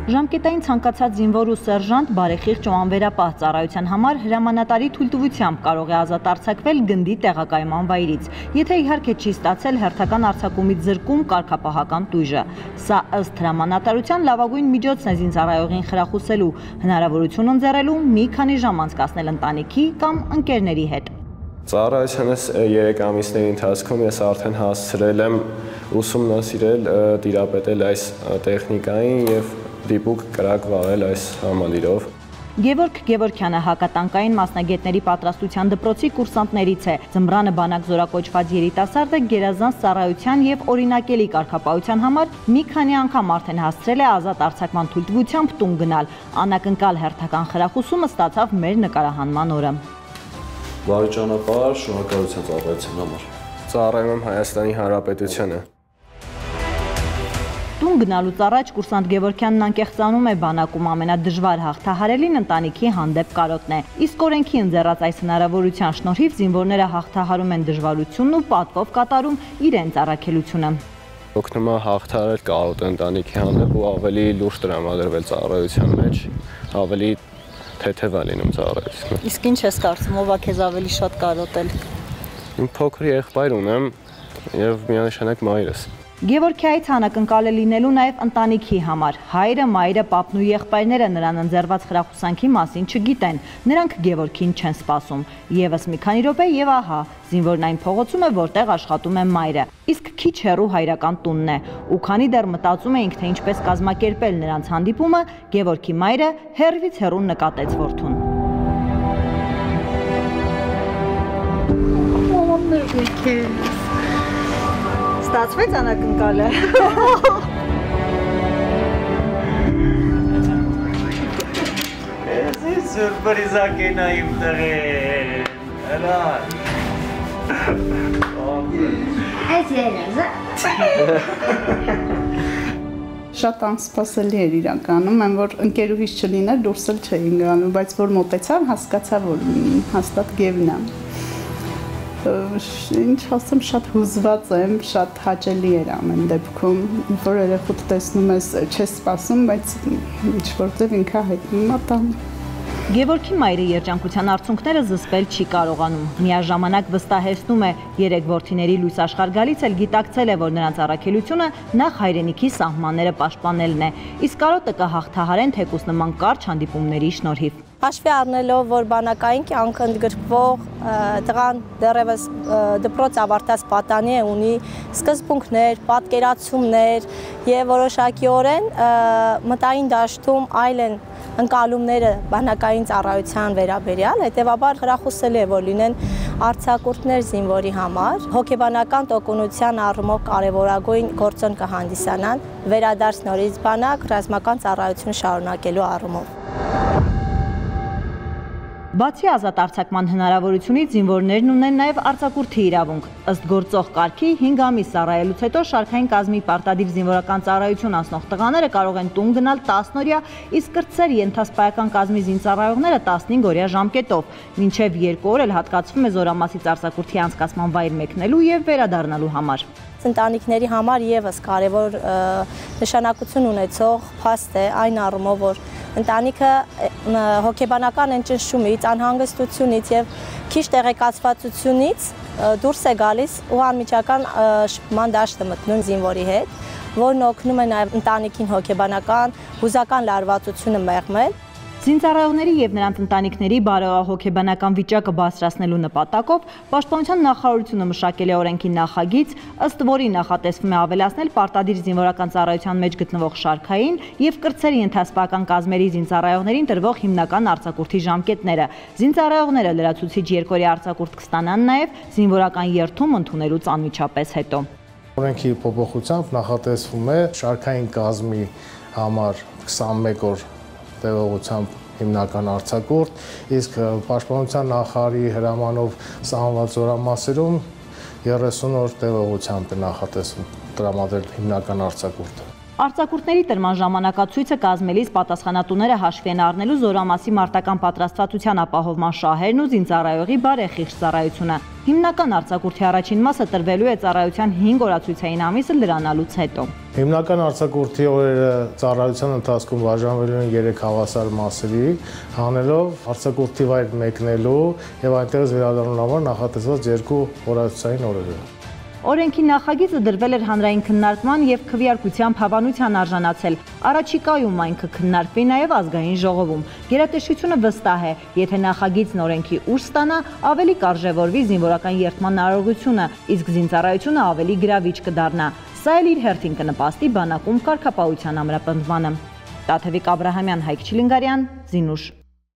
Ժամկետային ցանկացած զինվոր ու սերժանտ բարեխիղճ ու անվերապահ ծառայության համար հրամանատարի թույլտվությամբ կարող է ազատ արձակվել գնդի տեղակայման վայրից, եթե իհարկե չի ստացել հերթական արձակումից զրկում կարգապահական տույժը։ Սա ըստ հրամանատարության լավագույն միջոցն է զինծառայողին խրախուսելու, հնարավորություն ընձեռելու մի քանի ժամ անցկացնել ընտանիքի կամ ընկերների հետ։ Ծառայությունս 3 ամիսների ընթացքում ես արդեն հասցրել եմ ուսումնասիրել, տիրապետել այս տեխնիկային եւ դիպուկ կրակ վարել այս համալիրով։ Գևորգ Գևորգյանը հակատանկային մասնագետների պատրաստության դպրոցի կուրսանտներից է։ Ձմռանը բանակ զորակոչված երիտասարդը գերազանց ծառայության եւ օրինակելի կարգապահության համար մի քանի անգամ արդեն հասցրել է ազատ արձակման թույլտվությամբ տուն գնալ։ Անակնկալ հերթական խրախուսումը ստացավ մեր նկարահանման օրը։ Բարի ճանապարհ, շնորհակալություն ծառայության համար։ Ծառայում եմ Հայաստանի Հանրապետությանը։ Տուն գնալուց առաջ կուրսանտ Գևորգյանն անկեղծանում է բանակում ամենադժվար հաղթահարելին ընտանիքի հանդեպ կարոտն է։ Իսկ օրենքի ընձեռած այս հնարավորության շնորհիվ զինվորները հաղթահարում են դժվարությունն ու պատվով կատարում իրենց առաքելությունը։ Օգնում է հաղթահարել կարոտը ընտանիքի հանդեպ ու ավելի լուրջ տրամադրվել ծառայության մեջ, ավելի թեթև է լինում ծառայությունը։ Իսկ ինչ ես կարծում, ով է քեզ ավելի շատ կարոտել։ Իմ փոքր եղբայր ունեմ եւ միանշանակ մայրս։ Գևորգյայից անակնկալ է լինելու նաև ընտանիքի համար։ Հայրը, մայրը, պապն ու եղբայրները նրան ընձեռված խրախուսանքի մասին չգիտեն։ Նրանք Գևորգին չեն սպասում։ Եվս մի քանի րոպե եւ ահա, զինվորն այն փողոցում է, որտեղ աշխատում է մայրը։ Իսկ քիչ հեռու հայրական տունն է։ Ու քանի դեռ մտածում էինք, թե ինչպես կազմակերպել նրանց հանդիպումը, Գևորգի մայրը հեռվից հեռու նկատեց որդուն։ Ստացվեց անակնկալը։ Ես սուրպրիզակ են այմ տղեն, հրան։ Այս երեզը։ Շատ անսպասելի էր իրականում, այն որ ընկերուհիս չլիներ, դուրս էլ չէին գալու, բայց որ մոտեցավ, հասկացա, որ հաստատ Գևն է։ Ինչ ասեմ, շատ հուզված եմ, շատ հաճելի էր ամեն դեպքում, որ երեխուդ տեսնում ես, չես սպասում, բայց ինչ-որտեղ ինքը հայտնում է տան։ Գևորգի մայրը երջանկության արդյունքները զսպել չի կարողանում։ Միաժամանակ վստահեցնում է, 3 որդիների լույս աշխարհ գալից էլ գիտակցել է, որ նրանց առաքելությունը նախ հայրենիքի սահմանները պաշտպանելն է, իսկ կարոտը կհաղթահարեն թեկուզ նման կարճ հանդիպումների շնորհիվ։ Հաշվի առնելով, որ բանակային կյանք ընդգրկվող տղան դեռևս դպրոց ավարտած պատանի է, ունի սկզբունքներ, պատկերացումներ եւ որոշակիորեն մտային դաշտում այլ են ընկալումները բանակային ծառայության վերաբերյալ, հետևաբար խրախուսելի է, որ լինեն արձակուրդներ զինվորի համար, հոգեբանական տոկունության առումով կարևորագույն գործոն կհանդիսանան վերադարձ նորից բանակ ռազմական ծառայություն շարունակելու առումով։ Բացի ազատ արձակման հնարավորությունից զինվորներն ունեն նաև արձակուրդի իրավունք։ Ըստ գործող կարգի 5 ամիս ծառայելուց հետո շարքային կազմի պարտադիր զինվորական ծառայություն անցնող տղաները կարող են տուն գնալ 10 օրյա, իսկ կրտսեր ենթասպայական կազմի զինծառայողները 15 օրյա ժամկետով, մինչև 2 օր էլ հատկացվում է զորամասից արձակուրդի անցկացման վայր մեկնելու եւ վերադառնալու համար։ Ընտանիքների համար եւս կարևոր նշանակություն ունեցող փաստ է այն առումով, որ ընտանիքը հոգեբանական ընճնշումից, անհանգստությունից եւ քիչ տեղեկացվածությունից դուրս է գալիս ու անմիջական շփման դաշտ է մտնում զինվորի հետ, որն օգնում է նաեւ ընտանիքին հոգեբանական, հուզական լարվածությունը մեղմել։ Զինծառայողների եւ նրանց ընտանիքների բարոյահոգեբանական վիճակը բարձրացնելու նպատակով Պաշտպանության նախարարությունը մշակել է օրենքի նախագիծ, ըստ որի նախատեսվում է ավելացնել պարտադիր զինվորական ծառայության մեջ գտնվող շարքային եւ կրտսեր ենթասպայական կազմերի զինծառայողներին տրվող հիմնական արձակուրդի ժամկետները։ Զինծառայողները լրացուցիչ 2 օրյա արձակուրդ կստանան նաեւ զինվորական երթում ընդունելուց անմիջապես հետո։ Օրենքի փոփոխությամբ նախատեսվում է շարքային կազմի համար 21 օր տևողությամբ հիմնական արձակուրդ, իսկ Պաշտպանության նախարարի հրամանով սահմանված զորամասերում 30 օր տևողությամբ է նախատեսվում տրամադրել հիմնական արձակուրդը։ Արձակուրդների տրման ժամանակացույցը կազմելիս պատասխանատուները հաշվի են առնելու զորամասի մարտական պատրաստվածության ապահովման շահերն ու զինծառայողի բարեխիղճ ծառայությունը։ Հիմնական արձակուրդի առաջին մասը տրվելու է ծառայության 5 օրացույցային ամիսը լրանալուց հետո։ Հիմնական արձակուրդի օրերը ծառայության ընթացքում բաժանվելու են 3 հավասար մասերի, հանելով արձակուրդի վայր մեկնելու եւ այնտեղից վերադառնալու համար նախատեսված 2 օրացուցային օրերը։ Օրենքի նախագիծը դրվել էր հանրային քննարկման եւ քվեարկությամբ հավանության արժանացել։ Առաջիկայում այն կքննարկվի նաեւ ազգային ժողովում։ Գերատեսչությունը վստահ է, եթե նախագիծն օրենքի ուժ ստանա, ավելի կարժևորվի զինվորական երթման արարողությունը, իսկ զինծառայությունը ավելի գրավիչ կդառնա։ Սա էլ իր հերթին կնպաստի բանակում կարգապահության ամրապնդմանը։ Տաթևիկ Աբրահամյան, Հայկ Չիլինգարյան, Զինուշ։